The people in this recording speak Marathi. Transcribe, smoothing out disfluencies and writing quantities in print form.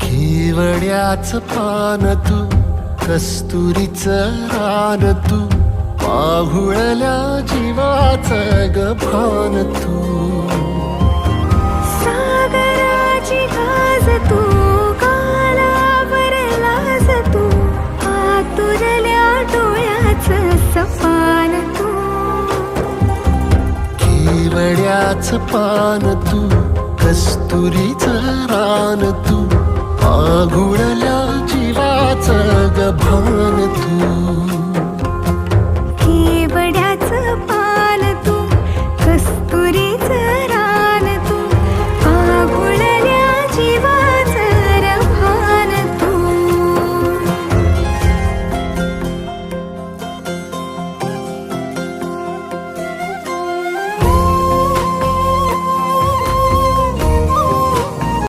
केवड्याच पान तू, कस्तुरीचं रान तू, पाहुळल्या जीवाचं ग भान तू. सागराची गाज तू, कालावरलास तू, आतुरल्या डोळ्याचं सपान तू. केवड्याच पान तू, कस्तुरीचं रान तू, आघुळल्या जीवाचं ग भान तू.